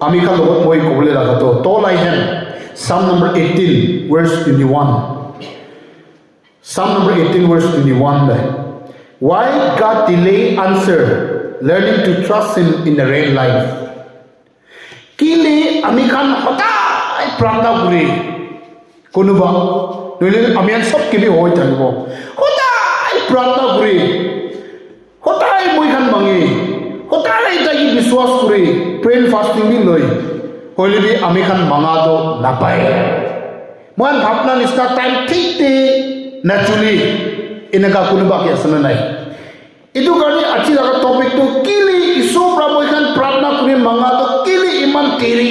আমি খান লগত মই ক'বলৈ লাগাতো তল আইহেন Psalm number 18 verse 21 Psalm number 18 verse 21 there. Why God delay answer learning to trust him in the real life kile ami khan hotai prarthna kuri konuba noile ami an sob kibi hoi thakbo hotai prarthna kuri hotai moi khan mangi hotai tagi biswas kuri prayer fasting bi loi hoile bi ami khan manga do napai moan bhapna nista time thik te naturally inaga konuba ke asana nai itu karni achi laga topic to kili iso prabhu khan prarthna kuri manga to kili iman kiri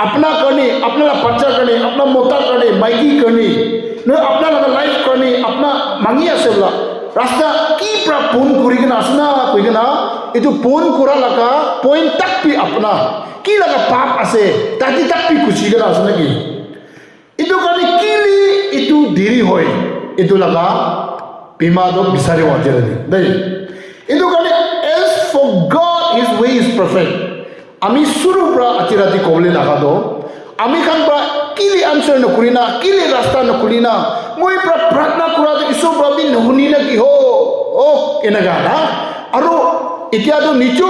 apna karni apna la bachcha karni apna mota karni maiki karni no apna laga life karni apna mangi asebla rasta ki pra pun kuri gina asna koi gina itu pun kura laga point tak pi apna ki laga pap ase tati tak pi kuchi gina asna ki itu karni kili itu diri hoy itu laga bima do bisari wajirani dai itu karni as for God his way is perfect ami suru pra atirati kobole laga do ami khan pra kili answer no kurina kili rasta no kurina moi pra prarthna kura to iso pra bi nohuni na ki ho oh enaga na aro এতিয়া তো নিচু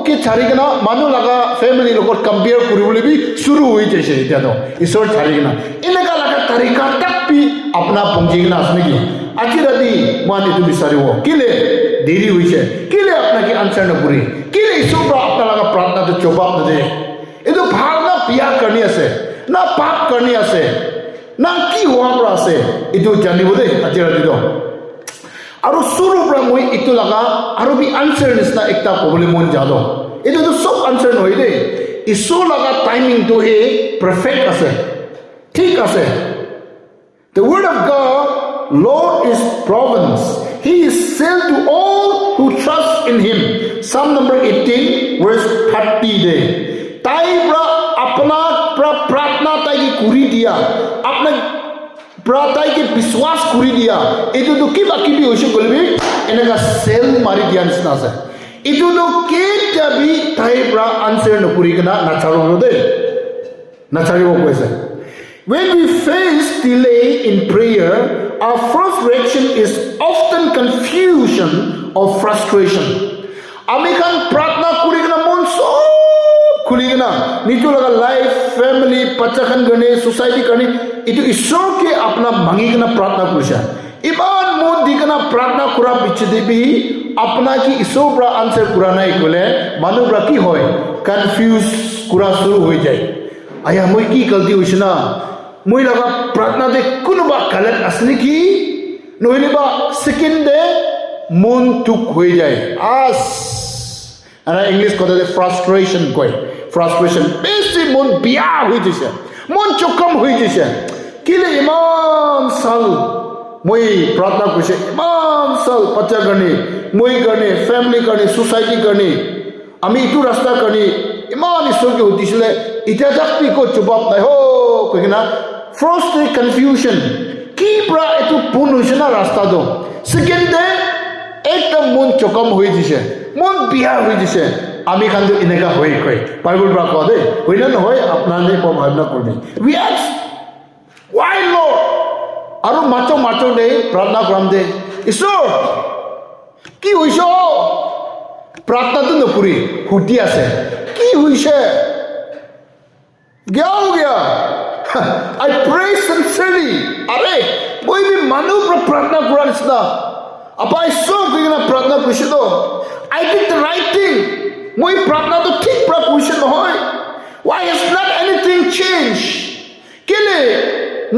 কি ছাড়ি কিনা মানুহ লাগা family লগত compare কৰিবলৈ বি শুরু হৈ যাইছে এতিয়া তো ঈশ্বর ছাড়ি কিনা এনেকা লাগা তরিকা তাপি আপনা পঞ্জি কিনা আছে নেকি আজি রাতি মান এটো বিচাৰিব কিলে দেৰি হৈছে কিলে আপনাকে আনসাৰ নকৰি কিলে ঈশ্বৰ আপনা লাগা প্ৰাৰ্থনা তো জবাব নদে এটো ভাল না বিয়া কৰনি আছে না পাপ কৰনি আছে না কি হোৱা পৰা আছে এটো জানিব দে আজি ৰাতি তো আৰু শুৰু পৰা মই ইটো লাগা আৰু বি আনসার নিচিনা একটা কবলে মন যাদো এটো তো সব আনসার নহয় দে ঈশ্বর লাগা টাইমিং তো এ পারফেক্ট আছে ঠিক আছে The word of God Lord is providence he is sell to all who trust in him Psalm number 18 verse 30 de tai pra apna pra प्रार्थना tai ki kuri dia apna प्रार्थना के विश्वास करी दिया इतो तो किबा किबि होइसे गलबि एनेका सेल मारि दिया निसना से इतो तो केटा भी थाई ब्रा आंसर न करी कना नाचारो दे नाचारिबो कइसे when we face delay in prayer our first reaction is often confusion or frustration ami kan प्रार्थना करी कना मन सो खुली कना निजो लगा लाइफ फैमिली पचखन गने सोसाइटी करनी itu ঈশ্বর কে আপনা মাঙ্গি কেনা প্রার্থনা করিছা ইমান মন দি কেনা প্রার্থনা করা বিচ্ছে দেবি আপনা কি ঈশ্বর প্রা আনসার করা নাই কলে মানুষরা কি হয় কনফিউজ করা শুরু হয়ে যায় আয়া মই কি গলতি হইছে না মই লাগা প্রার্থনা দে কোনবা গলত আসলে কি নইলে বা সেকেন্ডে মন টুক হয়ে যায় আস আর ইংলিশ কথাতে ফ্রাস্ট্রেশন কয় ফ্রাস্ট্রেশন বেশি মন বিয়া হয়ে যাচ্ছে মন চকম হয়ে যাচ্ছে কিলে ইমান সাল মই প্রার্থনা করছে ইমান সাল বাচ্চা গনে মই গনে ফ্যামিলি গনে সোসাইটি গনে আমি ইটু রাস্তা গনে ইমান ঈশ্বরকে হতিছিলে ইটা যাকপি কো জবাব নাই হো কই না ফার্স্ট কনফিউশন কি প্রা এটু পুন হইছে না রাস্তা দো সেকেন্ড ডে একদম মন চকম হয়ে যাচ্ছে মন বিয়া হয়ে যাচ্ছে আমি খান্দু এনেকা হয়ে কই বাইবেল ব্রা কো দে হইনা নহয় আপনাদের কো ভাবনা করবি উই আস্ক why lord আরো মাচো দে প্রার্থনা করম দে ঈশ্বর কি হইছো প্রার্থনা তো নপুরি হুটি আছে কি হইছে গিয়া I pray sincerely আরে মই বি মানু প্রার্থনা করার না আপা ঈশ্বর কিনা প্রার্থনা কইছে তো I did the right thing মই প্রার্থনা তো ঠিক প্রা কইছে নহয় why has not anything changed কেলে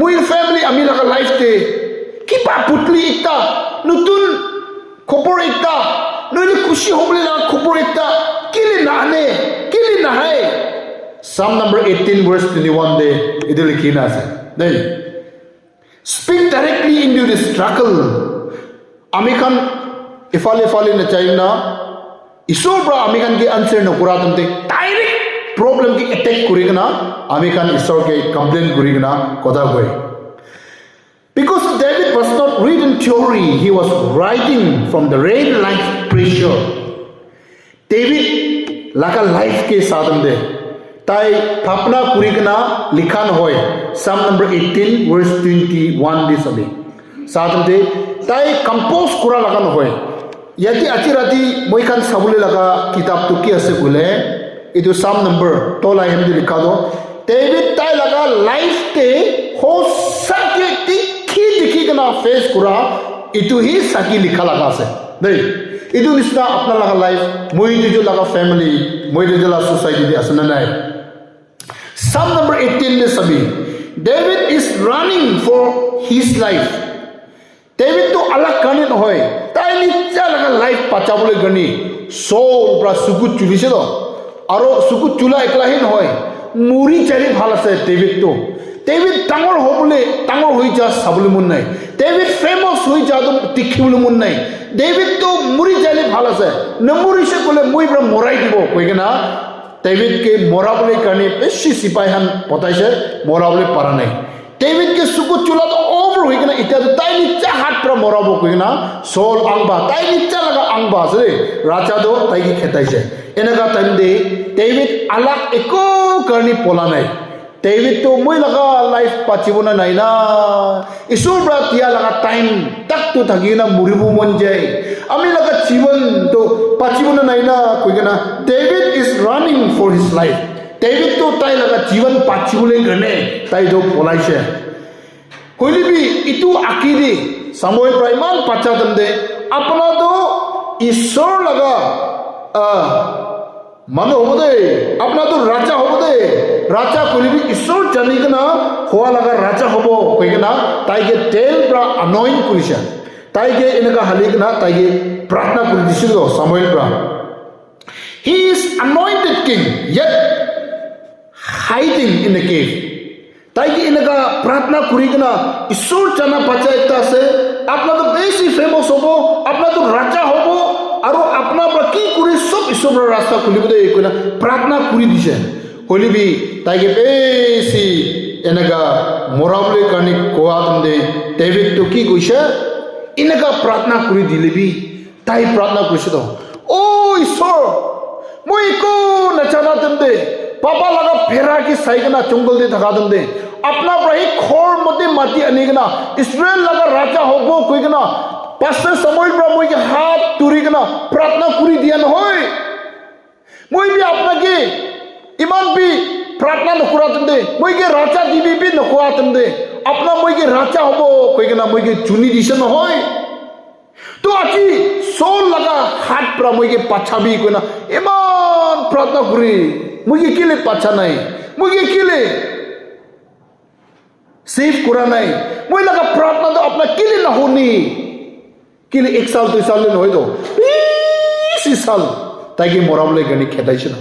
মই ফ্যামিলি আমি লাগা লাইফ তে কিবা পুতলি একটা নতুন খবর একটা নইলে খুশি হবলে লাগা খবর একটা কেলে না হয় Psalm number 18 verse 21 de idu likhina ase dei speak directly into the struggle ami khan ifale na chaina ishor bra ami khan ki answer no kura tamte direct problem ki attack kurigna ami khan ishor ke complain kurigna koda hoy because David was not reading theory he was writing from the real life pressure David laka life ke sadam de tai thapna kurigna likhan hoy Psalm number 18 verse 21 this abi sadam de tai compose kura lagan hoy yati achirati moi kan sabule laga kitab tu ki ase bole itu Psalm number tola hem de likha do David tai laga life te ho sakye tikhi dikhi kana face kura itu hi saki likha laga ase dei itu nisna apna laga life moi jo laga family moi jo laga society de asna nai Psalm number 18 de sabi David is running for his life David to alak kanin hoy tai ni chalaga life pachabole gani soul pra suku chulise do aro suku chula ekla hin hoy muri chari bhal ase David tangor hobole tangor hoi ja sabule mun nai David famous hoi ja do tikhibule mun nai David to muri chari bhal ase namuri se kole moi bra morai dibo koi gena David ke morabole kani beshi sipahan potaise morabole para nai David ke suku chula to over hoi gena ita to tai ni cha hat pra morabo koi gena sol angba tai ni cha laga angba se raja do tai ki khetaise enaga time de David alak eko karni pola nai David to moi laga life pachibuna nai na isur bra tia laga time tak to thagina muribu mon jai ami laga jivan to pachibuna nai na koi gena David is running for his life David to tai laga jivan pachibule gane tai do polaise koilibi itu akidi samoy praiman pachadam de apna do isor laga mano hobode apna to raja hobode raja koilibi isor janigna hoa laga raja hobo koigna tai ge tel pra anoint kurisha tai ge enaga haligna tai ge pratna kuri disido samuel pra he is anointed king yet hiding in the cave tai ge enaga pratna kurigna isor jana pacha ekta ase apna to beshi famous hobo apna to raja hobo aro apna pra ki kuri sob isor rasta khulibode ekuna pratna kuri dise holibi tai ge beshi enaga morable kani koadam de David to ki goisha enaga pratna kuri dilebi tai pratna kurisido o isor moi ko nachana tamde papa laga phera ki saigna jungle de thakadam de apna prahi khor mate mati anigna Israel laga raja hobo koigna pastor Samuel bra moi ke hat turigna pratna kuri dian hoy moi bi apna ke iman bi pratna nokura tamde moi ke raja dibi bi nokura tamde apna moi ke raja hobo koigna moi ke chuni disen hoy to achi soul laga hat pra moi ke pacha bi koina iman pratna kuri moi ke kile pacha nai moi ke kile safe करा नहीं moi laga प्रार्थना तो अपना किले ना होनी किले 1 साल 2 साल न होय दो 20 साल ताकि मोराबले गनी खेताई छ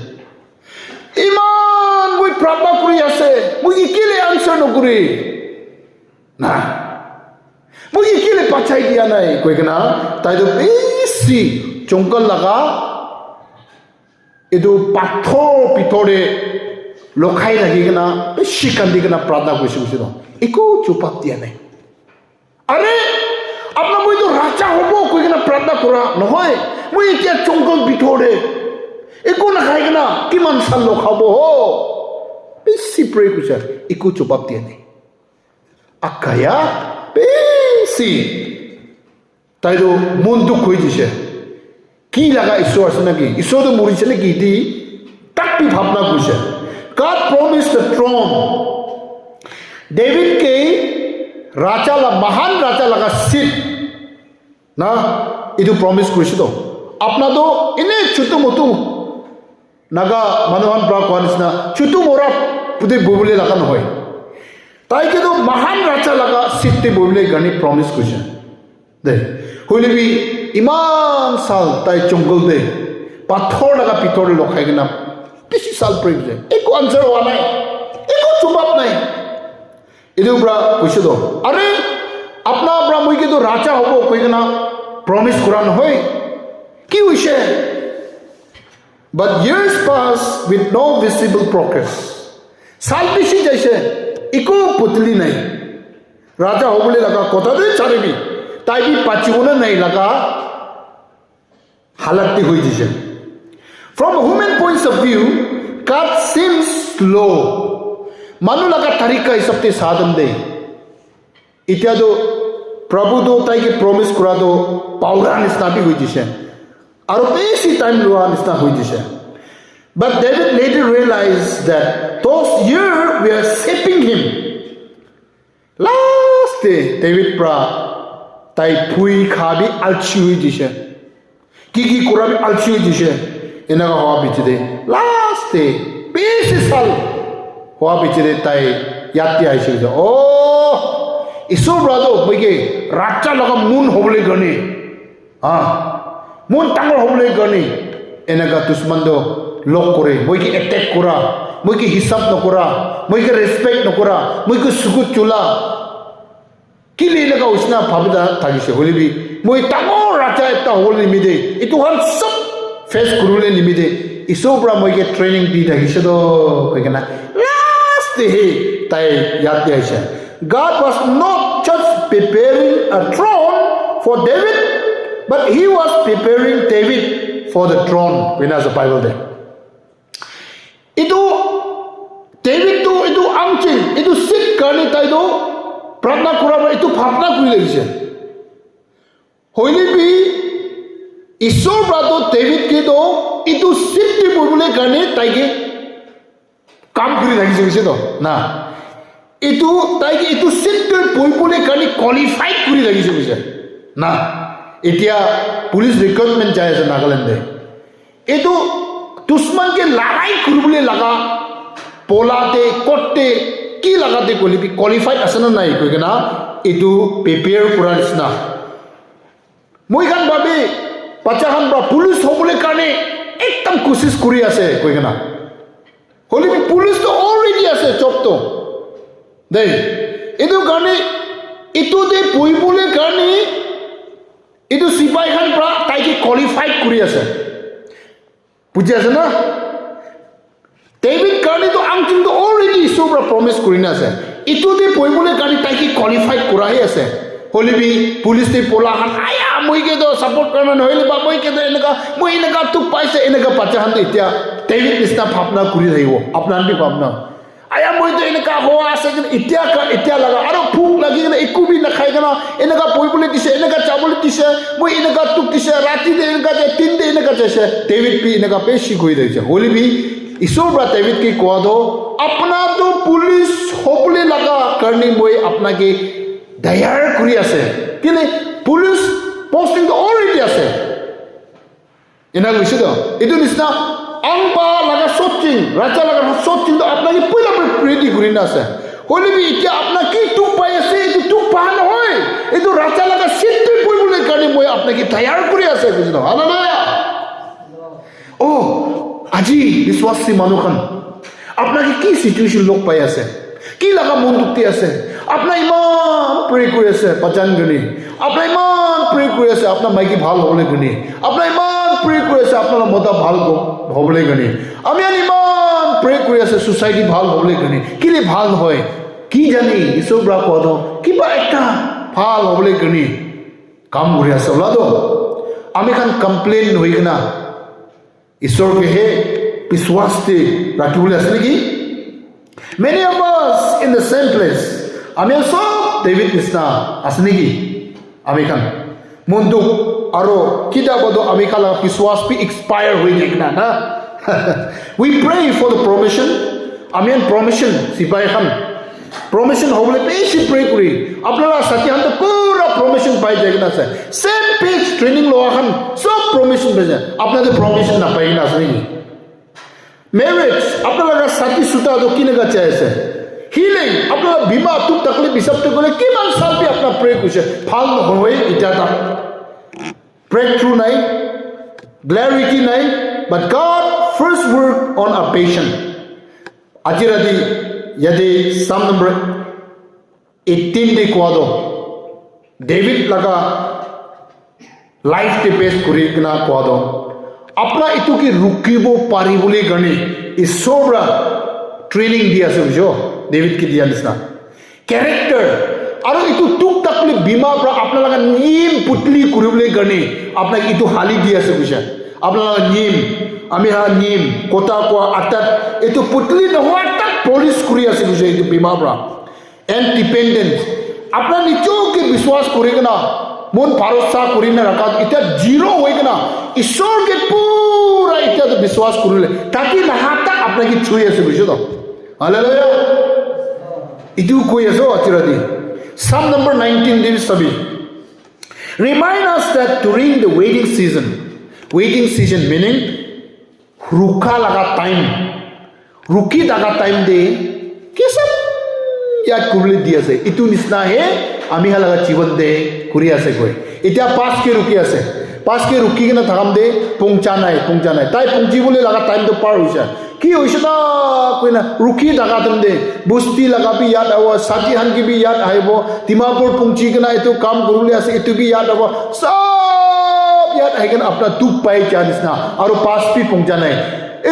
इमान moi प्रार्थना करी आसे moi किले आंसर न करी ना moi किले पछाई दिया नहीं कोई कना ताई तो 20 जंगल लगा एदो पाथर पिथोरे लोखाई लगेगा बेसी कंदीगना प्रार्थना करिसिनो एको चुपाप दिया नहीं अरे अपना moi तो राजा होबो कोइगना प्रार्थना करा নহয় moi এতিয়া जंगल बिथोरे एको ना खाइगना किमान साल लोखाबो हो बेसी प्रे कुछ एको चुपाप दिया नहीं आकाया बेसी ताइरो मन दुख होई दिसे की लगा ईश्वर सना की ईश्वर तो मुरी चले की दी तक भी भावना कुछ God promised the throne. David के राजा ला महान राजा लगा सीट ना इधर promise कुछ तो अपना तो इन्हें चुटु मुटु नागा मनोहन प्राक्वानिस ना चुटु मोरा पुदे बुबले लगा न होए ताई के तो महान राजा लगा सीट ते बुबले गनी promise कुछ दे होले भी इमान साल ताई जंगल दे पाथर लगा पिथोर लोखाई के ना किसी साल प्रेम से एक आंसर हुआ नहीं एक चुपाप नहीं इधर ब्रा पूछ दो अरे अपना ब्रा मुई के तो राजा होबो कोई ना प्रॉमिस कुरान होय की विषय but years pass with no visible progress साल पिछी जैसे इको पुतली नहीं राजा होबले लगा कोता दे चारे भी ताई भी पाचिवना नहीं लगा हालत हुई जैसे From human points of view, God seems slow. Manu laga tarika hisapte sadam de. Itya do Prabhu do tai ke promise kura do paura nisna bhi hui jise. Aro beshi time lua nisna hui jise. But David later realized that those years were shaping him. Last day, David pra tai pui khabi alchi hui jise. Kiki kura bhi alchi hui jise. Inaga hoa bichide. Last day, beshi sal hoa bichide tai yati aise jise. Oh, iso brado bege racha laga moon hobole gani. Moon tangol hobole gani. Inaga dusman do lock করে মইকে attack করা মইকে হিসাব নকরা মইকে respect নকরা মইকে সুকুত চুলা কি লেগা উসনা ভাবদা থাকিছে হলিবি মই তাঙর রাজা একটা হল নিমিদে ইটো হল সব ফেস করুলে নিমিদে ইসোবরা মইকে ট্রেনিং দি থাকিছে তো কইনা লাস্ট হে তাই ইয়াদ দিয়েছে God was not just preparing a throne for David but he was preparing David for the throne when as the Bible there itu David tu itu angcing itu sit karni tai do pratna kuraba itu bhavna kuri lagise hoili bi ishor brato David ke do itu sit ti bolbole karni tai ke kam kuri lagise to na itu tai ke itu sit ke bolbole karni qualified kuri lagise na etia police recruitment jai ase Nagaland de itu दुश्मन के लड़ाई करबले लगा पोलाते कोट्टे की लगाते कोली भी qualified असना नाही कइना इतु prepare पुरानिसना মই খান ভাবে বাচ্চাখান বা পুলিশ হবলে কানে একদম কোশিশ করি আছে কইনা হলি পুলিশ তো অলরেডি আছে জব তো দেই এটো কানে ইতু দে পইবলে কানে ইতু সিপাই খান প্রা তাইকে কোয়ালিফাইড করি আছে বুঝে আছে না ডেভিড কারণে তো আংচিং তো অলরেডি ইসোবরা প্রমিস করি না আছে ইতুতে পইবলে কারণে তাইকে কোয়ালিফাইড করাই আছে হলিবি পুলিশ তে পোলা হান আয়া মইকে তো সাপোর্ট করনা নহইলে বা মইকে তো মই এনেকা তুক পাইছে এনেকা পাচা হান ইতিয়া ডেভিড নিস্তা ভাবনা করি রহিব আপনার বি ভাবনা আয়া মই তো এনেকা হওয়া আছে ইতিয়া লাগা আরো ভুক লাগি গেলে একু বি না খাই গেল এনেকা পইবলে দিছে এনেকা চাবলে দিছে মই এনেকা তুক দিছে রাতি দে এনেকা যে তিন দে এনেকা যেছে ডেভিড বি এনেকা পেশি কই দিছে হলি বি ईश्वर ब्रा डेविड की को दो अपना तो पुलिस होपले लगा करनी मोय अपना के तैयार करी আছে কিনে পুলিশ পোস্টিং তো অলরেডি আছে এনা কইছে তো এটো নিছনা আংপা লাগা সচিং রাজা লাগা সচিং তো আপনাকে পয়লা রেডি করি না আছে হলিবি ইতিয়া আপনা কি টুক পাই আছে এটো টুক পা নহয় এটো রাজা লাগা সিদ্ধি পইবলে কারণে মই আপনাকে তৈয়ার করি আছে বুঝলো হালেলুয়া ও আজি বিশ্বাসী মানুষখন আপনাকে কি সিচুয়েশন লোক পাই আছে কি লাগা মন দুখতে আছে আপনার ইমান প্রে করে আছে বাঁচান গনি আপনার ইমান প্রে করে আছে আপনার মাইকি ভাল হবলে গনি আপনার ইমান প্রে করে আছে আপনার মতা ভাল হবলে গনি আমি ইমান প্রে করে আছে সোসাইটি ভাল হবলে গনি কিলে ভাল হয় কি জানি ঈশ্বর ব্রা কদ কিবা একটা ভাল হবলে গনি কাম করে আছে ওলাদো আমি খান কমপ্লেন হই না ईश्वर के हे विश्वास ते राखिबले আছে নেকি many of us in the same place আমি সব ডেভিড নিসনা আছে নেকি আমি খান মন্দু আরো কিতাবদ আমি কালা বিশ্বাস পি এক্সপায়ার হই না না we pray for the promotion আমি promotion সিপাই খান promotion হবলে বেশি প্রে করি আপনারা সাথে হাতে পুরো promotion পাই যায় না স্যার সেম পেজ ট্রেনিং লওয়া খান সব promotion পেয়ে আপনাদের promotion না পাই না আসলে ম্যারেজ আপনারা সাথী সুতা তো কিনে গেছে আছে হিলিং আপনারা বিমা তুক তকলিফ হিসাবতে করে কি মান শান্তি আপনার প্রে করছে ভাল হয়ে ইটাটা ব্রেক থ্রু নাই গ্ল্যারিটি নাই but god first work on a patient আজিরাদি यदि सम नंबर 18 दे कोदो डेविड लगा लाइफ ते बेस करी कना कोदो अपना इतु की रुकिबो पारी बोले गणी ईश्वरा ट्रेनिंग दिया से जो डेविड की दिया निसना कैरेक्टर और इतु टुक तकली बीमा पर अपना लगा नीम पुतली करी बोले गणी अपना इतु हाली दिया से बुझा আপোনালোকৰ নিম আমি হা নিম কথা কোৱা আটাত এইটো পুতলি নোহোৱা তাক পলিচ কৰি আছে বুঝে এইটো বিমাৰ পৰা এণ্ড ডিপেণ্ডেন্স আপোনাৰ নিজকে বিশ্বাস কৰি কিনা মন ভৰসা কৰি না ৰাখা এতিয়া জিৰ' হৈ কিনা ঈশ্বৰকে পুৰা এতিয়াতো বিশ্বাস কৰিলে তাকে নাহাতা আপোনাকে চুই আছে বুঝছো তো হালেলুয়া ইটো কৈ আছো আতিৰাদি Psalm number 19 দিন সবি remind us that during the waiting season meaning रुखा लगा टाइम रुकी लगा टाइम दे কি সব ইয়াত কুবলি দি আছে ইটো নিচিনা হে আমি হালাগা জীবন দে কৰি আছে গৈ এতিয়া পাঁচকে रुकी আছে পাঁচকে रुकी কিনা থাকাম দে পৌঁছা নাই তাই পৌঁছিবলৈ লগা টাইমটো পাৰ হৈছে কি হৈছে না কইনা रुकी লগা টাইম দে বস্তি লগাবি ইয়াত আব সাথী হানকি বি ইয়াত আহিব ডিমাপুৰ পৌঁছি কিনা এইটো কাম কৰিবলৈ আছে এইটো বি ইয়াত আব সব ইয়াত আহি কিনা আপোনাৰ দুখ পাই যায় নিচিনা আৰু পাঁচ বি পৌঁছা নাই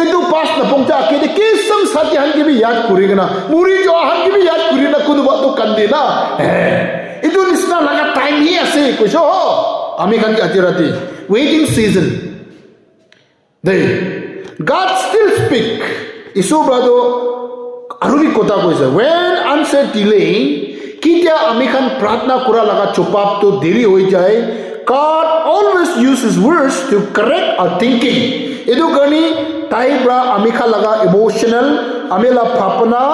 এইটো পাঁচ না পৌঁছা কেনে কেসম সাথী হানকি বি ইয়াত কৰি কিনা মুৰি যোৱা হানকি বি ইয়াত কৰি না কোনোবাটো কান্দে না এইটো নিচিনা লগা টাইম হি আছে কৈছ আমি খান আজি ৰাতি waiting season they God still speak isu brado aruni kota koise when answer delay kitia ami khan pratna kura laga chupap to deri hoi jai God always uses words to correct our thinking edu gani taibra ami kha laga emotional amela phapna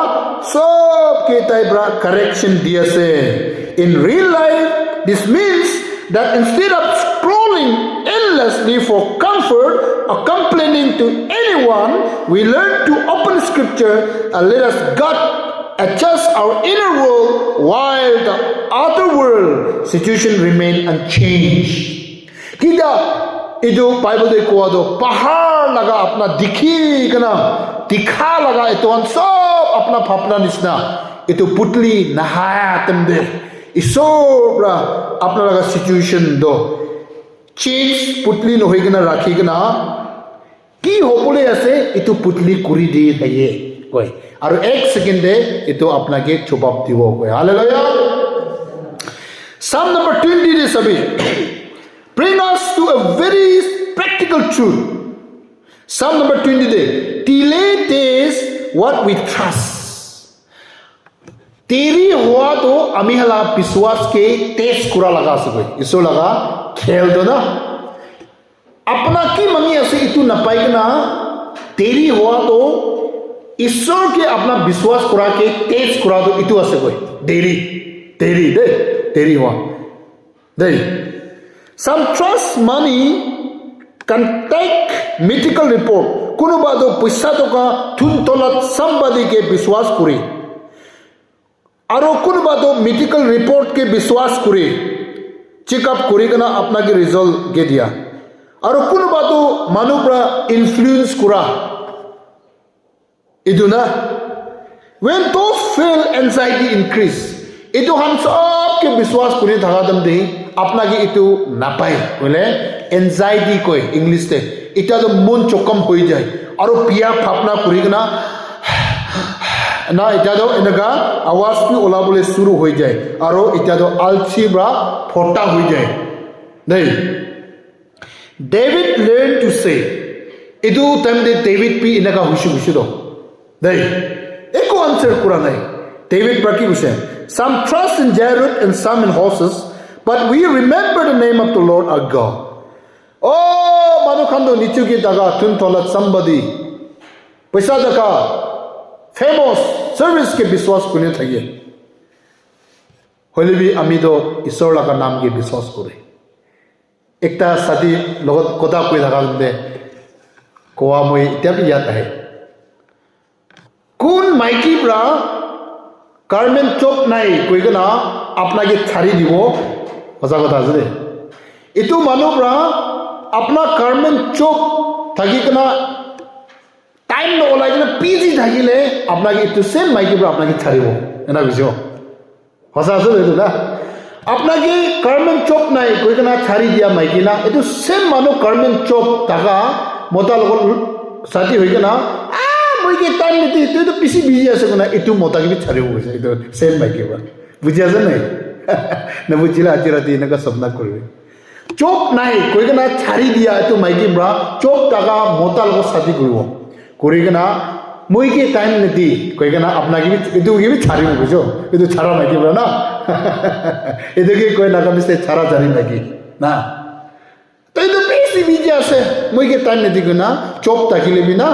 sob ke taibra correction diase in real life this means that instead of scrolling endlessly for comfort or complaining to anyone, we learn to open scripture and let us God adjust our inner world while the outer world situation remain unchanged. Kita itu Bible de kuwa do pahar laga apna dikhi kana dikha laga itu an sob apna phapna nisna itu putli nahaya temde isobra apna laga situation do change putli no hoy gina rakhi gina ki hobole ase itu putli kuri di thaye koi aru ek second de itu apna ke chobab dibo koi hallelujah Psalm number 20 de sabi bring us to a very practical truth Psalm number 20 de delay is what we trust तेरी हुआ तो आमी हला विश्वास के test कुरा लगा सके इसो लगा खेल दो ना अपना की मंगी ऐसे इतु नपाई ना तेरी हुआ तो ईश्वर के अपना विश्वास कुरा के टेस्ट कुरा दो इतु ऐसे कोई तेरी दे तेरी हुआ दे some trust money can take medical report कुनो बादो पैसा तो का थुन तोला somebody के विश्वास करी आरो कोनबादो मेडिकल रिपोर्ट के विश्वास करे चेकअप करे कना अपना के रिजल्ट के दिया आरो कोनबादो मानुप्रा इन्फ्लुएंस करा इदुना when those feel anxiety increase इदु हम सब के विश्वास करे थागा दम दे अपना के इतु नापाय बोले एंजाइटी कोई इंग्लिश ते इटा तो मन चोकम होई जाय आरो पिया फापना करे कना ना इत्यादो इनका आवाज भी ओला बोले शुरू हो जाए और इत्यादो आलसी ब्रा फोटा हो जाए नहीं डेविड लर्न टू से इदु टाइम दे डेविड भी इनका हुशी दो नहीं एको आंसर पूरा नहीं डेविड बाकी हुसे some trust in chariot and some in horses but we remember the name of the Lord our God oh manu khando nichu ki daga tun tolat somebody paisa daka famous service के विश्वास कोने थाइए होले भी आमी तो ईश्वर लगा नाम के विश्वास करे एकटा साथी লগত কথা কই থাকা দে কোৱা মই এতিয়া ইয়াত আহে কোন মাইকি ব্ৰা গার্মেন্ট চপ নাই কই গনা আপনাকে ছাড়ি দিব সঁচা কথা আছে দে এটো মানুহ ব্ৰা আপনা গার্মেন্ট চপ থাকি কনা टाइम न ओलाई के पीजी থাকিলে আপনাকে একটু সেম মাইকি পুরো আপনাকে ছাড়িব এনা বুঝো হসা আছে তো না আপনাকে গার্মেন্ট চপ নাই কই না ছাড়ি দিয়া মাইকি না এটো সেম মানু গার্মেন্ট চপ টাকা মোটা লগত সাথী হই না মই কি টাইম নিতে তুই তো পিছি বিজি আছে না এটো মোটা কি ছাড়িব কইছে এটো সেম মাইকি পুরো বুঝি আছে নাই না বুঝিলা আজি রাতে এনকা স্বপ্ন করবে চোখ নাই কৈ কিনা ছাড়ি দিয়া এইটো মাইকী ব্ৰা চোখ টাকা মতা লগত ছাতি কৰিব কৰি কিনা মই কি টাইম নেদি কৈ কিনা আপোনাক এইটো কি ছাড়িব বুঝো এইটো ছাড়া মাইকী ব্ৰা না এইটো কি কৈ নাকামিছে ছাড়া জানি মাইকী না তো এইটো বেছি বিজি আছে মই কি টাইম নেদি কিনা চোখ থাকিলে না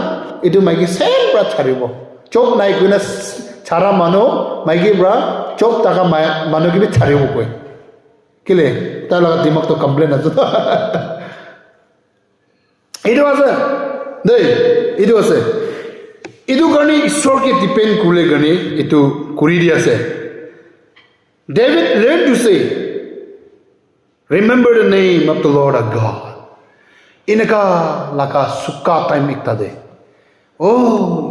এইটো মাইকী চেম ব্ৰা ছাড়িব চোখ নাই কিনা ছাড়া মানুহ মাইকী ব্ৰা চোখ টাকা মানুহ কি ছাড়িব কৈ কেলে তার লগত দিমাগ তো কমপ্লেন আছে এইটো আছে দেই এইটো আছে এইটো কাৰণে ঈশ্বৰকে ডিপেণ্ড কৰিলে কাৰণে এইটো কৰি দি আছে David learned to say remember the name of the Lord our God Inca Laka sukka time একটা দে ও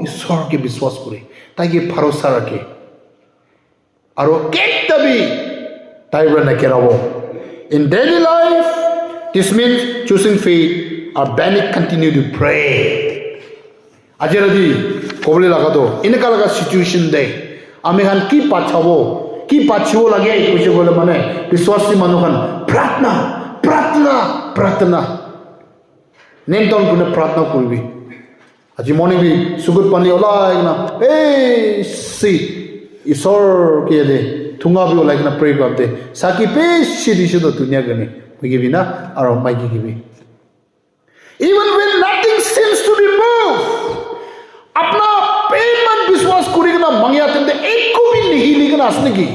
ঈশ্বৰকে বিশ্বাস কৰি তাইকে ভৰসা ৰাখে আৰু কেতিয়াবি তাইৰ নাকেৰাব in daily life this means choosing faith or banning continue to pray ajiradi kobole lagado inka laga situation de ami han ki pachibo lage koise bole mane biswasi manu kan pratna nenton gune pratna kurbi aji moni bi sugut pani olai na ei si isor ke de tunga bi olai na pray करते saki pe shidi shido dunia gane magi na aro magi gibi even when nothing seems to be moved apna payment biswas kuri na mangya tende ekko bhi nahi ligna asne ki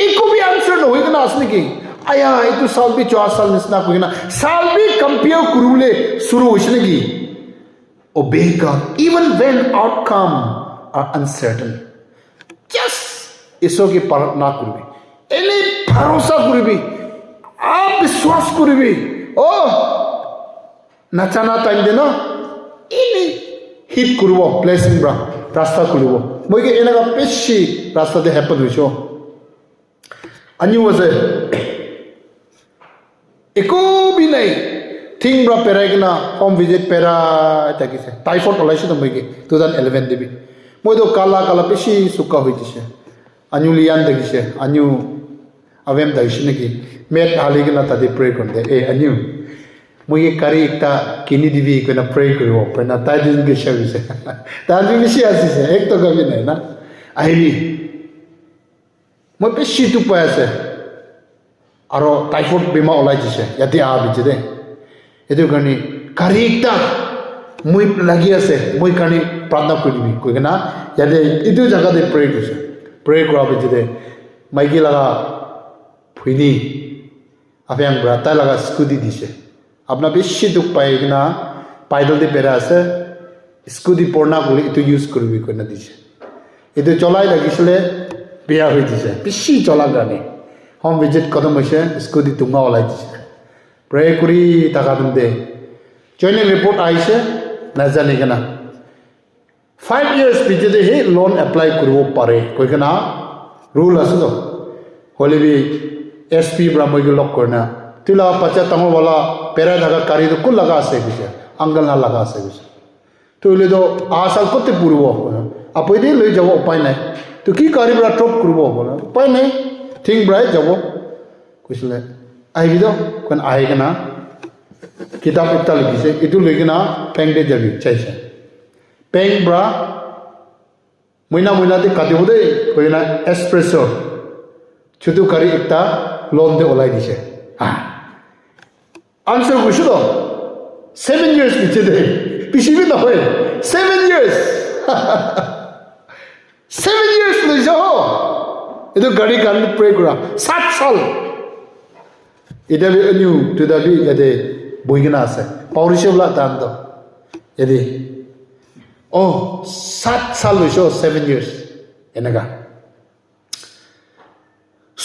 ekko bhi answer no hoigna asne ki aya itu saal bhi 4 saal nisna koi na saal bhi compare kurule shuru hoisne ki obey God even when outcome are uncertain just ঈশ্বৰ কি প্ৰাৰ্থনা কৰিবি এনে ভৰসা কৰিবি up বিশ্বাস কৰিবি ও নাচানা time দে ন এনে হিট কৰিব ব্লেছিং ব্ৰা ৰাস্তা কৰিব মই কি এনেকা বেছি ৰাস্তাতে হেপন হৈছো আনিও আছে একো বি নাই থিং ব্ৰা পেৰাই কিনা হোম ভিজিট পেৰাই থাকিছে টাইফয়েড ওলাইছে মই কি 2011 দিবি মইতো কালা বেছি চুকা হৈ দিছে anyu lian dagise anyu avem daishne ki met haligna tadi pray konde e anyu muye kari ekta kini divi kona pray koribo pena ta din ge service ta din bishi asise ek to gabi nai na airi mo beshi tu pa ase aro typhoid bima olai jise yati a bijide edu gani kari ekta moi lagi ase moi kani pradna koribi koigna yade edu jaga de pray kose pray kora bijide maigi laga phuini apiang brata laga scooty dise apna beshi duk pai gina paidal de pera ase scooty porna gole itu use koribi koina dise itu cholai lagisle biya hoi dise beshi chola gani home visit kodam hoise scooty tunga olai dise pray kuri taka dinde joining report aise nazani gana 5 years bijede he loan apply koribo pare koi kana rule ase to hole bi SP brahmo gi lock korna tila pacha tango wala pera daga kari to kul laga ase bise angal na laga ase bise to le do asal kote purbo apoi de loi jabo upai nai to ki kari bra drop koribo bola upai nai thing bra jabo kuisle ai bido kon ai kana kitab ekta ligise itu loi kana peng de jabi chaise peng bra moina de kadibo de koina espresso chutu kari ekta loan de olai dise answer kuisho 7 years bichede pishibi na hoy 7 years 7 years lejo edo gari kan pray kora 7 sal ida be new to da bi ade boigina ase paurishabla dan do yedi oh 7 sal lejo 7 years enaga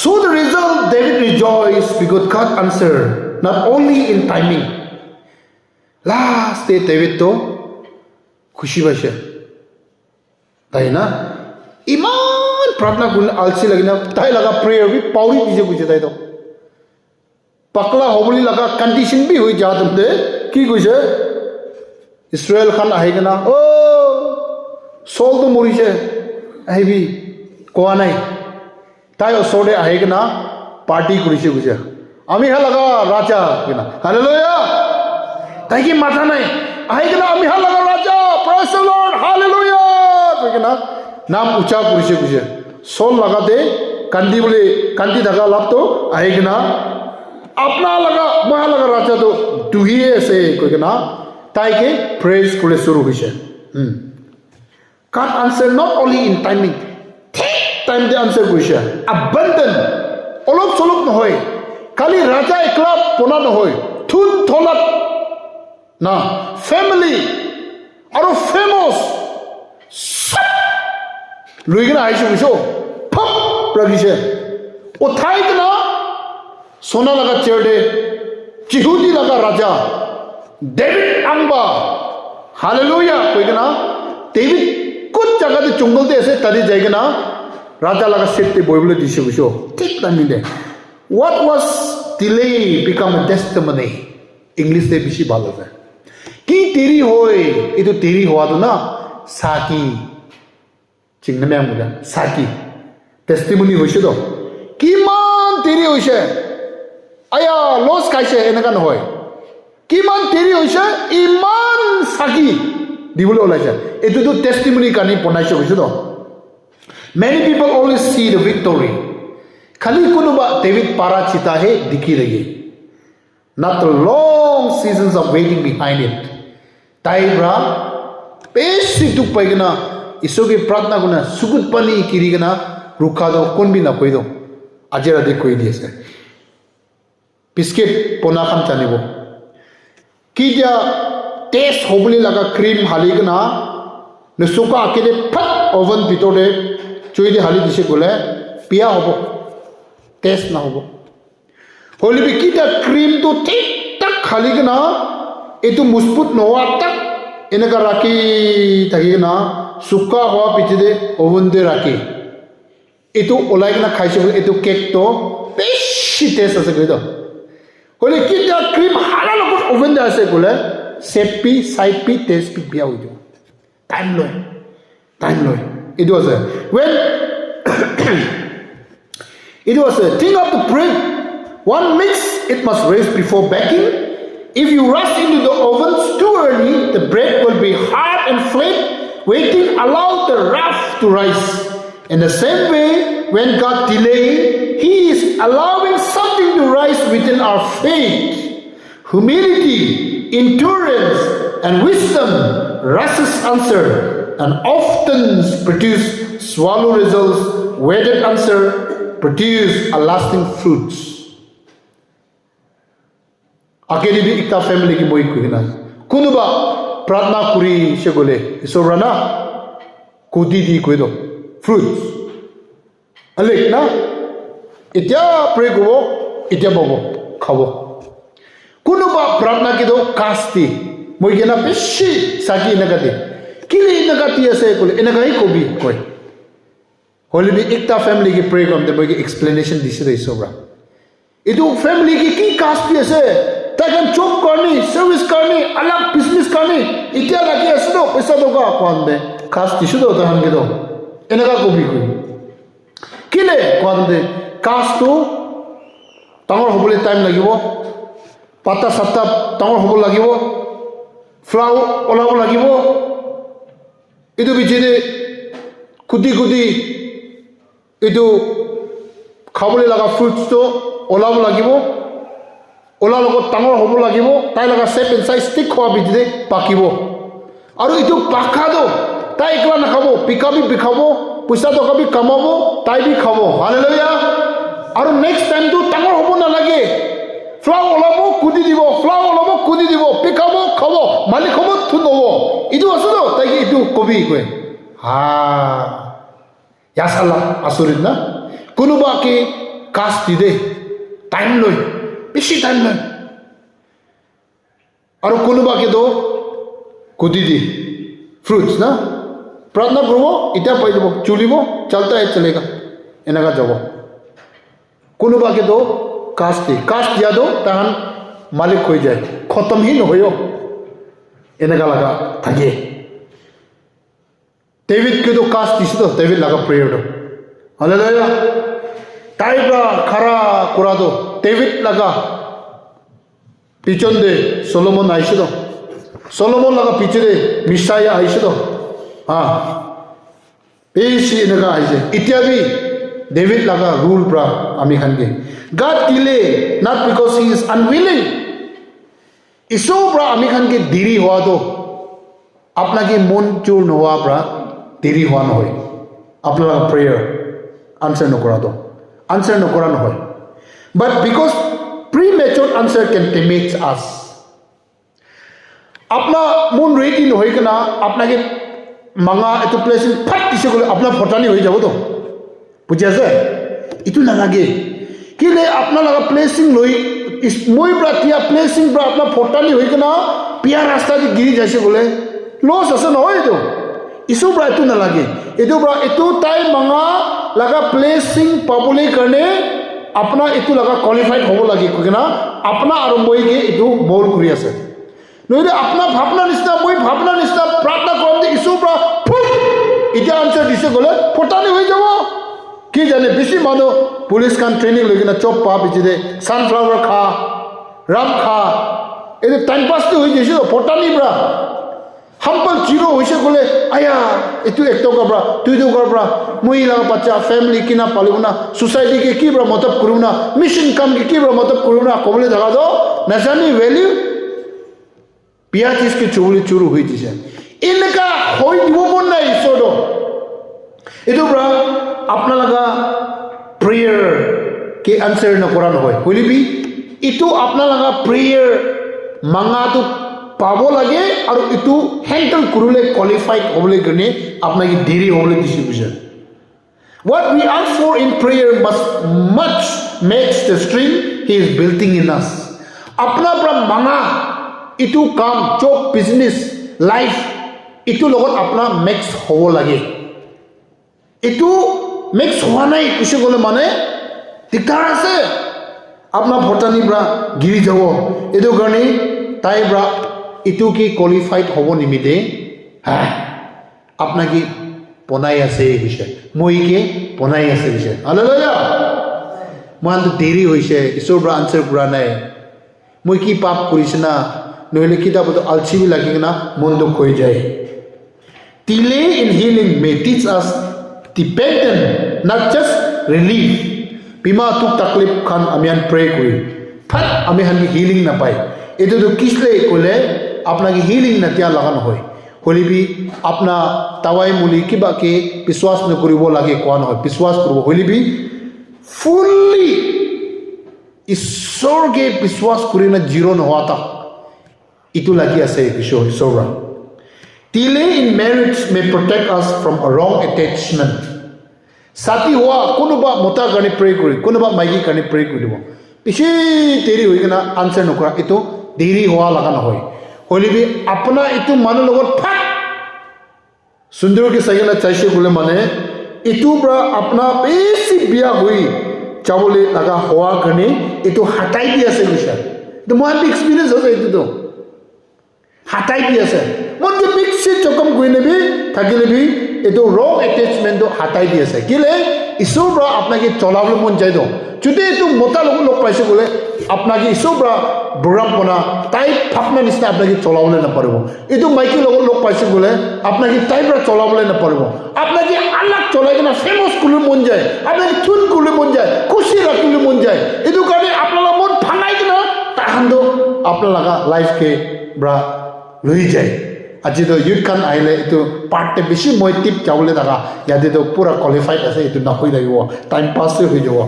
so the result David rejoiced because God answered not only in timing last day David to khushi baise tai na iman pratna gun alsi lagina tai laga prayer bi pauri dije kuje tai to pakla hobuli laga condition bi hoi ja tumte ki kuje Israel khan ahigena oh Saul to morise ai bi ko nai tai osode ahigena party kurise kuje আমি হালাগা রাজা কিনা hallelujah তাই কি মাথা নাই আহি কিনা আমি হালাগা রাজা প্রেজ দ্য লর্ড হালেলুয়া তো কিনা নাম উচা কৰিছে বুঝে সল লাগাতে কান্দি বলে কান্দি থাকা লাভ তো আহি কিনা আপনা লাগা মহা লাগা রাজা তো দুহিয়ে আছে কৈ কিনা তাইকে প্রেজ করে শুরু হয়েছে God answer not only in timing ঠিক টাইম দে আনসার কৰিছে abundant অলপ চলপ নহয় খালি ৰাজা একলা পোনা নহয় থুন থলাত না ফ্যামিলি আৰু ফেমাস লৈ কিনে আহিছে বুঝছো ফপ ৰাখিছে উঠাই কিনা সোনা লাগা চেয়ার দে চিহুদি লাগা রাজা डेविड आंबा हालेलुया कोई ना डेविड कुछ जगह ते जंगल ते ऐसे तरी जाएगा ना राजा लगा सेट ते बोइबले दिशे बुझो ठीक टाइमिंग दे what was delay become a testimony English से बिशी बाल है कि तेरी होए ये तो तेरी हुआ तो ना साकी चिंगने में मुझे साकी टेस्टिमनी होइसे तो कि मान तेरी होइसे आया लॉस खाइसे एनका न होय কিমান দেৰি হৈছে ইমান সাকি দিবলৈ ওলাইছে এইটোতো টেষ্টিমনি কানি বনাইছে কৈছো তো many people always C the victory খালি কোনোবা ডেভিড পাৰা চিতাহে দেখি ৰহি not the long seasons of waiting behind it তাইব্ৰা বেছি দুখ পাই কিনা ঈশ্বৰকে প্ৰাৰ্থনা কৰিনা সুগুত পানী কিৰি কিনা ৰুখা দো কোনবি নকৈ দো আজি ৰাতি কৈ দি আছে বিস্কিট পোনা খান জানিব কিজা টেস্ট হবলি লাগা ক্রিম হালি না নসুকা আকেদে ফট ওভেন ভিতরে চুই দি হালি দিছে গলে পিয়া হব টেস্ট না হব হলিবি কিটা ক্রিম তো ঠিক তাক খালি না এটো মজবুত নোয়া তাক এনেকা রাখি থাকি না সুকা হওয়া পিছনে ওভেন দে রাখি এটো ওলাই না খাইছে বলে এটো কেক তো বেশি টেস্ট আছে কই দাও হলে কিটা ক্রিম হালা লগত ওভেন দে আছে বলে সেপি সাইপি টেস্ট পি বিয়া হইতো টাইম লয় it was a when it was a thing of the bread one mix it must rest before baking if you rush into the ovens too early the bread will be hard and flat waiting allow the rough to rise in the same way when God delay he is allowing something to rise within our faith humility endurance and wisdom rushes answer and often produce swallow results waited answer produce a lasting fruits akeli bi ekta family ki moi kuina kunuba pratna kuri se gole isorana kodi di koido fruits alek na etya pray gobo etya bobo khabo kunuba pratna kido kasti moi gena beshi sagi nagade kili nagati ase kole enagai kobi koi holy bi ekta family ki pray kom de moi ki explanation dise de sobra edu family ki kasti ase takan job karni service karni alag business karni etya lagi ase no paisa do ka konde kasti shudo tahan kido enaga kobi koi kile konde kastu tamar hobole time lagibo pata satta tamar hobol lagibo flower olabo lagibo edu bijede kudi edu khabole laga fruits to olabo lagibo ola logot tamar hobo lagibo tai laga shape and size stick howa bijede pakibo aru edu pakha do tai ekla na khabo pikabi bikhabo puisa to kabi kamabo tai bi khabo hallelujah aru next time to tamar hobo na lage flower olabo kudi dibo flower olabo kudi dibo pikabo khabo malik hobo thunobo idu asudo tai idu kobi koi ha yasalla asurid na kunuba ke kasti de time loi beshi time loi aru kunuba ke do kudi di fruits na pratna korbo ita pai dibo chulibo chalta hai chalega enaga jabo kunuba ke do cast दिया दो तहन मालिक हो जाए खत्म ही न हो एनेगा लगा थके डेविड के तो कास्ट दिस तो डेविड लगा प्रेयर दो हालेलुया टाइब्रा खरा कुरा दो David laga pichon de Solomon aishido Solomon laga pichire Messiah aishido Peshi naga aise ityabi David laga rule bra ami khange God delay not because he is unwilling iso bra ami khange diri hua do apna ki mon chur no hua bra diri hua no hoy apna prayer answer no kora do answer no kora no hoy but because premature answer can damage us apna mon ready no hoy kana apna ke manga etu place phat kise kole apna photani hoy jabo to বুঝি আছে ইটো নালাগে কিলে আপনার লাগা placing লই মই bra তিয়া placing bra আপনার ফটালি হই কেনা পিয়া রাস্তা দি গিরি যাইছে বলে লস আছে নহয় তো ইসু ব্রা ইটো নালাগে ইটো ব্রা ইটো তাই মাঙা লাগা প্লেসিং পাবলে কারণে আপনা ইটো লাগা কোয়ালিফাইড হব লাগে কেনা আপনা আর মইকে ইটো মোর করি আছে নইলে আপনা ভাবনা নিস্তা মই ভাবনা নিস্তা প্রার্থনা করম যে ইসু ব্রা ইটা আনসার দিছে বলে ফটালি হই যাব কি জানে বেশি মানুষ পুলিশ কান ট্রেনিং লই কিনা চপ পা বিচিদে সানফ্লাওয়ার খা রাম খা এতে টাইম পাস তো হয়ে যাইছে ফটানি ব্রা হাম্পল জিরো হইছে বলে আয়া এটু একটো কাবরা তুই তো করবরা মহিলা বাচ্চা ফ্যামিলি কিনা পালিব না সোসাইটি কে কি ব্রা মতলব করব না মিশন কাম কি ব্রা মতলব করব না কবলে দেখা দাও না জানি ভ্যালু পিয়া চিজ কে চুরি চুরু হই দিছে ইনকা হই দিব মন নাই সোডো এটু ব্রা আপনা লাগা প্রেয়ার কে আনসার না করা নহয় হইলিবি ইটো আপনা লাগা প্রেয়ার মাঙা তো পাবো লাগে আর ইটো হ্যান্ডেল করলে কোয়ালিফাইড হবলে গনে আপনাকে দেরি হবলে distribution what we ask for in prayer must much makes the stream he is building in us আপনা pra মাঙা ইটো কাম জব বিজনেস লাইফ ইটো লগত আপনা মেক্স হব লাগে ইটো মেক্স হওয়া নাই কিছু বলে মানে দিগদার আছে আপনার ভটানি ব্রা গিরি যাব এটো কারণে তাই ব্রা ইটো কি কোয়ালিফাইড হব নিমিতে হ্যাঁ আপনাকে বনাই আছে এই বিষয় মইকে বনাই আছে বিষয় হালেলুয়া মান তো দেরি হইছে ঈশ্বর ব্রা আনসার পুরা নাই মই কি পাপ করিছ না নইলে কিতাব তো আলসিবি লাগি না মন দুঃখ হয়ে যায় delay in healing may teach us dependent not just relief bima tuk taklif khan amian pray kuri phat ami han healing na pai etu to kisle kole apna ki healing na tia lagan hoy holibi apna tawai muli kiba ke biswas na koribo lage kon hoy biswas koribo holibi fully ishor ke biswas kurina zero na hota itu lagi ase kishor sorra delay in marriage may protect us from a wrong attachment sati hua kunuba mota gani pray kuri kunuba maigi gani pray kuri dibo piche teri hoi kana answer no kora ito deri hua laga na hoy holibi apna itu manu logot phat sundar ke sagena chaise bole mane itu bra apna besi biya hoi chabole laga hua gani itu hatai dia se bisha the more experience hoye itu to hatai dia se mon ke big se chokam goine bi thakile bi eto wrong attachment do hatai di ase kile isur bra apnake cholable mon jai do jodi etu mota lok paise bole apnake isur bra program pona tai phapna nisna apnake cholable na paribo etu maiki lok paise bole apnake tai bra cholable na paribo apnake alag cholai na famous kulu mon jai apnake chun kulu mon jai khushi rakulu mon jai etu kane apnala mon phanai na tahando apnala life ke bra loi jai আজি তো youth খান আইলে এটো পার্টে বেশি মই টিপ যাবলে দাগা ইয়াতে তো পুরা কোয়ালিফাইড আছে এটো না হই লাগিব টাইম পাস হই যাব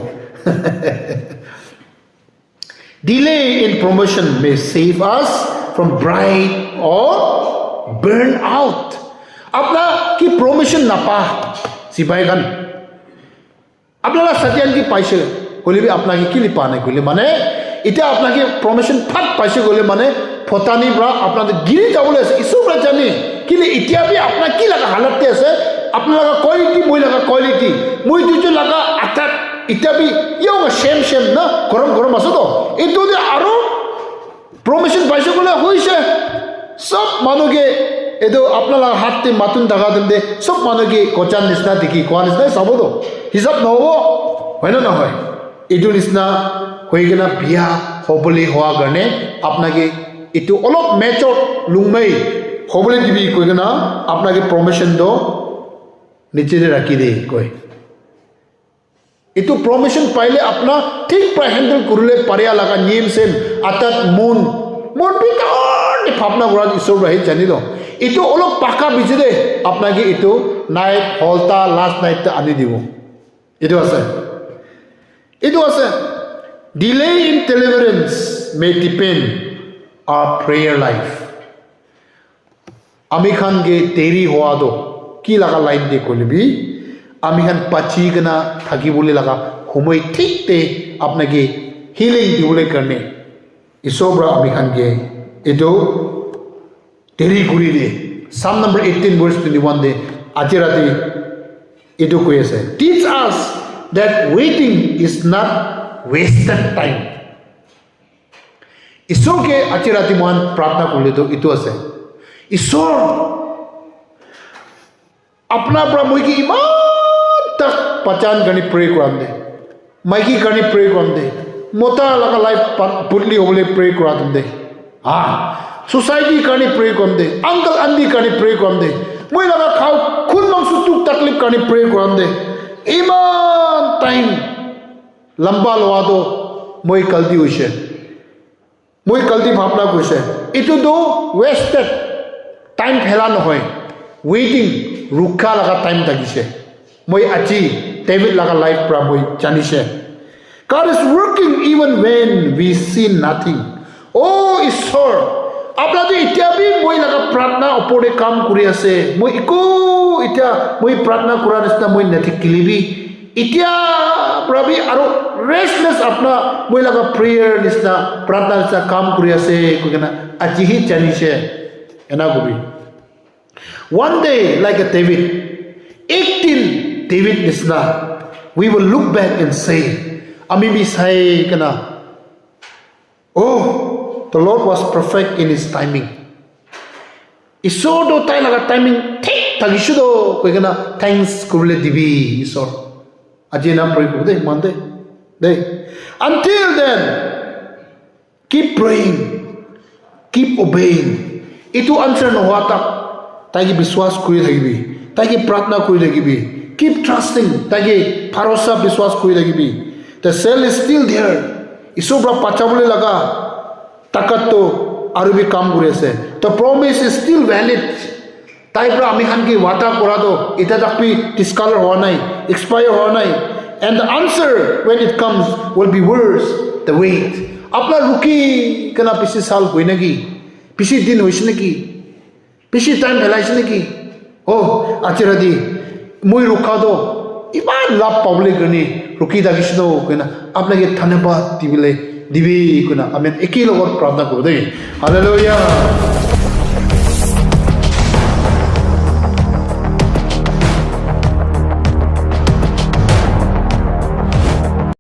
delay in promotion may save us from bribe or burn out আপনা কি প্রমোশন না পা সিপাই গান আপনারা সত্যিয়ান কি পাইছে কলিবি আপনাকে কি লিপা নাই কইলে মানে এটা আপনাকে প্রমোশন ফাট পাইছে কইলে মানে ফটানি ব্রা আপনাদের গিরি যাবলে আছে ইসু ব্রা জানি কিলে ইতিয়া বি আপনা কি লাগা হালতে আছে আপনা লাগা কোয়ালিটি মই লাগা কোয়ালিটি মই দুজে লাগা আটা ইতিয়া বি ইয়ো সেম সেম না গরম গরম আছে তো এটো দে আরো প্রমোশন পাইছে কইলে হইছে সব মানুকে এটো আপনা লাগা হাতে মাতুন দাগা দেন সব মানুকে কোচান নিসনা দেখি কোয়ান নিসনা সব তো হিসাব নহব হয় না হয় এটো নিসনা होइगना बिया होबली होआ गने अपना के इतु अलग मैचोर लुंगमई होबली दिबी कोइगना अपना के प्रमोशन दो नीचे दे रखी दे कोई इतु प्रमोशन पहले अपना ठीक पर हैंडल कुरले परिया लगा नियम से अतत मून भी कान भावना गुरा ईश्वर रही जानी दो इतु अलग पाका बिजदे अपना के इतु नाइट हॉलता लास्ट नाइट आनी दिबो इतु आसे delay in deliverance may depend our prayer life ami khan ge teri hoa do ki laga line de kolbi ami khan pachi gana thagi bole laga humoi thik te apna ge healing dibole karne isobra ami khan ge edo teri guri de Psalm number 18 verse 21 de ajirati edo koy ase teach us that waiting is not wasted time ईश्वर के अचिराती मान प्रार्थना कर ले तो इतो असे ईश्वर अपना अपना मुई की इमान तक पहचान करनी प्रे करान दे माइकी करनी प्रे करान दे मोटा लगा लाइफ पुटली होले प्रे करान दे हाँ सोसाइटी करनी प्रे करान दे अंकल आंटी करनी प्रे करान दे मुई लगा खाओ खुद मांसू तुक तकलीफ करनी प्रे करान दे इमान टाइम लंबा लवा दो मुई कल्दी उसे मुई कल्दी भावना कुसे इतो दो वेस्टेड टाइम फैला नहय वेटिंग रुखा लगा टाइम तगिसे मुई अची डेविड लगा लाइफ प्रा मुई जानिसे God is working even when we see nothing oh ईश्वर अपना तो इत्या भी मुई लगा प्रार्थना ओपरे काम करि आसे मुई इको इत्या मुई प्रार्थना कुरा निस्ता मुई नथिकिली भी इत्या प्रभु आरो रेस्टलेस अपना मुई लगा प्रेयर निस्ता प्रार्थना निस्ता काम करि आसे कोना আজি हि जानिसे एना गुबी one day like a David 18 David निस्ता we will look back and say ami bi sai kana oh the Lord was perfect in his timing isor do tai laga timing thik tagishudo koina thanks kurle dibi isor Ajina pray kude mande de until then keep praying keep obeying itu answer no hota tagi biswas kuri lagibi tagi pratna kuri lagibi keep trusting tagi bharosa biswas kuri lagibi the cell is still there isobra pachabole laga takat to aru bi kaam kuri ase the promise is still valid ताइब्रा आमी खान की वाता करा दो इतना तक भी discolour हो नहीं expire हो नहीं and the answer when it comes will be worse the wait अपना रुकी कना पिछले साल हुई नगी पिछले दिन हुई नगी पिछले टाइम फैलाई नगी ओ आचरा दी मुई रुका दो इमान लाभ पावले करनी रुकी दागिश दो कना अपना के धन्यवाद दिबिले दिबी कना आमेन एक ही लोग प्रार्थना करो दे हालेलुया